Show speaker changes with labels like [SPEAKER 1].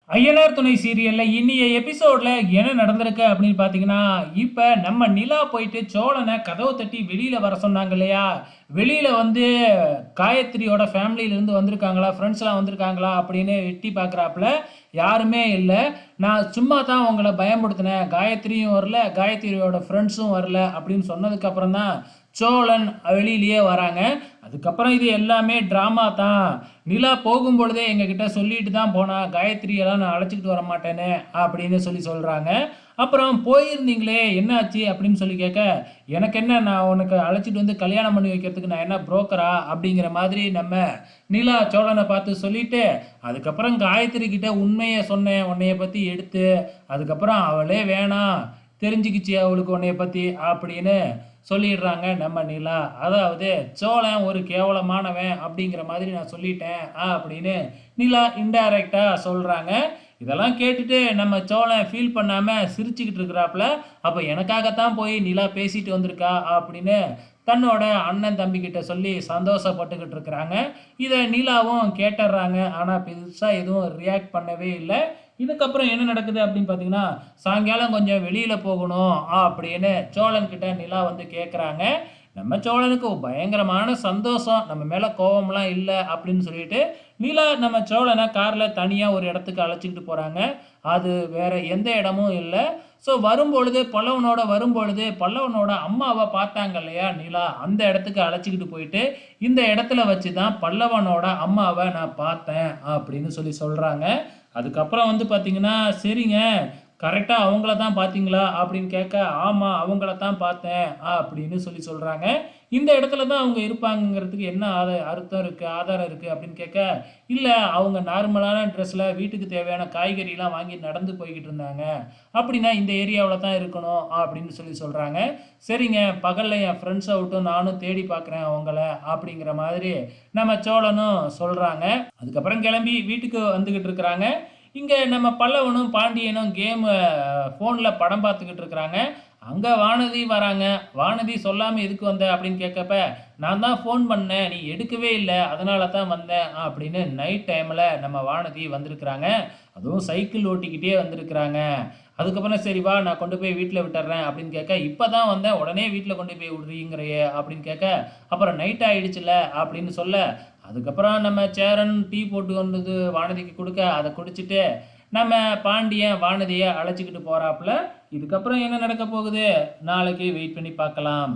[SPEAKER 1] ஐயனார் துணை சீரியல்ல இன்னிய எபிசோட்ல என்ன நடந்திருக்கு அப்படின்னு பார்த்தீங்கன்னா, இப்ப நம்ம நிலா போயிட்டு சோழன கதவ தட்டி வெளியில வர சொன்னாங்க இல்லையா? வெளியில வந்து காயத்ரியோட ஃபேமிலியிலருந்து வந்திருக்காங்களா? ஃப்ரெண்ட்ஸ்லாம் வந்திருக்காங்களா? அப்படின்னு எட்டி பார்க்குறாப்புல, யாருமே இல்ல. நான் சும்மா தான் உங்கள பயமுறுத்தினேன். காயத்ரியும் வரல, காயத்ரியோட ஃப்ரெண்ட்ஸும் வரல அப்படின்னு சொன்னதுக்கு அப்புறம் தான் சோழன் வெளியிலேயே வராங்க. அதுக்கப்புறம் இது எல்லாமே ட்ராமா தான். நிலா போகும்பொழுதே எங்ககிட்ட சொல்லிட்டு தான் போனா, காயத்ரியெல்லாம் நான் அழைச்சிக்கிட்டு வரமாட்டேன்னு அப்படின்னு சொல்றாங்க. அப்புறம் போயிருந்தீங்களே என்னாச்சு அப்படின்னு சொல்லி கேட்க, எனக்கு என்ன நான் உனக்கு அழைச்சிட்டு வந்து கல்யாணம் பண்ணி வைக்கிறதுக்கு நான் என்ன புரோக்கரா? அப்படிங்கிற மாதிரி நம்ம நிலா சோழனை பார்த்து சொல்லிட்டு, அதுக்கப்புறம் காயத்ரி கிட்ட உண்மைய சொன்னேன் உன்னைய பத்தி எடுத்து. அதுக்கப்புறம் அவளே வேணாம், தெரிஞ்சுக்கிச்சு அவளுக்கு உன்னைய பத்தி அப்படின்னு சொல்லிடுறாங்க நம்ம நிலா. அதாவது சோழன் ஒரு கேவலமானவன் அப்படிங்கிற மாதிரி நான் சொல்லிட்டேன் அப்படின்னு நிலா இன்டைரக்டா சொல்றாங்க. இதெல்லாம் கேட்டுட்டு நம்ம சோழன் ஃபீல் பண்ணாம சிரிச்சுக்கிட்டு இருக்கிறாப்புல. அப்ப எனக்காகத்தான் போய் நிலா பேசிட்டு வந்திருக்கா அப்படின்னு தன்னோட அண்ணன் தம்பி கிட்ட சொல்லி சந்தோஷப்பட்டுக்கிட்டு இருக்கிறாங்க. இதை நிலாவும் கேட்டுடுறாங்க. ஆனா பெருசா எதுவும் ரியாக்ட் பண்ணவே இல்லை. இதுக்கப்புறம் என்ன நடக்குது அப்படின்னு பார்த்தீங்கன்னா, சாயங்காலம் கொஞ்சம் வெளியில போகணும் அப்படின்னு சோழன் கிட்ட நிலா வந்து கேட்குறாங்க. நம்ம சோழனுக்கு பயங்கரமான சந்தோஷம். நம்ம மேல கோவம்லாம் இல்ல அப்படின்னு சொல்லிட்டு, நிலா நம்ம சோழன கார்ல தனியா ஒரு இடத்துக்கு அழைச்சுக்கிட்டு போறாங்க. அது வேற எந்த இடமும் இல்ல. ஸோ வரும்பொழுது வரும்பொழுது பல்லவனோட அம்மாவ பார்த்தாங்க இல்லையா நிலா, அந்த இடத்துக்கு அழைச்சுக்கிட்டு போயிட்டு, இந்த இடத்துல வச்சு தான் பல்லவனோட அம்மாவ நான் பார்த்தேன் அப்படின்னு சொல்றாங்க. அதுக்கப்புறம் வந்து பார்த்தீங்கன்னா, சரிங்க, கரெக்ட்டா அவங்கள தான் பார்த்தீங்களா? அப்படின்னு கேட்க, ஆமா அவங்கள தான் பார்த்தேன் அப்படின்னு சொல்றாங்க. இந்த இடத்துல தான் அவங்க இருப்பாங்கங்கிறதுக்கு என்ன அர்த்தம் இருக்கு, ஆதாரம் இருக்கு அப்படின்னு கேட்க, இல்ல அவங்க நார்மலான ட்ரெஸ்ல வீட்டுக்கு தேவையான காய்கறிலாம் வாங்கி நடந்து போய்க்கிட்டு இருந்தாங்க. அப்படின்னா இந்த ஏரியாவுல தான் இருக்கணும் அப்படின்னு சொல்றாங்க. சரிங்க, பகல்ல என் ஃப்ரெண்ட்ஸ விட்டு நானும் தேடி பார்க்குறேன் அவங்கள அப்படிங்கிற மாதிரி நம்ம சோழனும் சொல்றாங்க. அதுக்கப்புறம் கிளம்பி வீட்டுக்கு வந்துகிட்டு இருக்கிறாங்க. இங்க நம்ம பல்லவனும் பாண்டியனும் ஃபோன்ல படம் பார்த்துக்கிட்டு இருக்கிறாங்க. அங்க வானதி வராங்க. வானதி சொல்லாம எதுக்கு வந்த அப்படின்னு கேட்கப்ப, நான் தான் ஃபோன் பண்ணேன். நீ எடுக்கவே இல்ல. அதனால தான் வந்தேன் அப்படின்னு நைட் டைம்ல நம்ம வானதி வந்திருக்கிறாங்க. அதுவும் சைக்கிள் ஓட்டிக்கிட்டே வந்திருக்கிறாங்க. அதுக்கப்புறம் சரி வா நான் கொண்டு போய் வீட்ல விட்டுர்றேன் அப்படின்னு கேட்க, இப்பதான் வந்தேன் உடனே வீட்ல கொண்டு போய் விடுறீங்கிறியே அப்படின்னு கேட்க, அப்புறம் நைட் ஆயிடுச்சுல அப்படின்னு சொல்ல, அதுக்கப்புறம் நம்ம சேரன் டீ போட்டு வந்தது வானதிக்கு கொடுக்க, அதை குடிச்சிட்டு நம்ம பாண்டியன் வானதியை அழைச்சிக்கிட்டு போறாப்புல. இதுக்கப்புறம் என்ன நடக்க போகுது நாளைக்கு வெயிட் பண்ணி பார்க்கலாம்.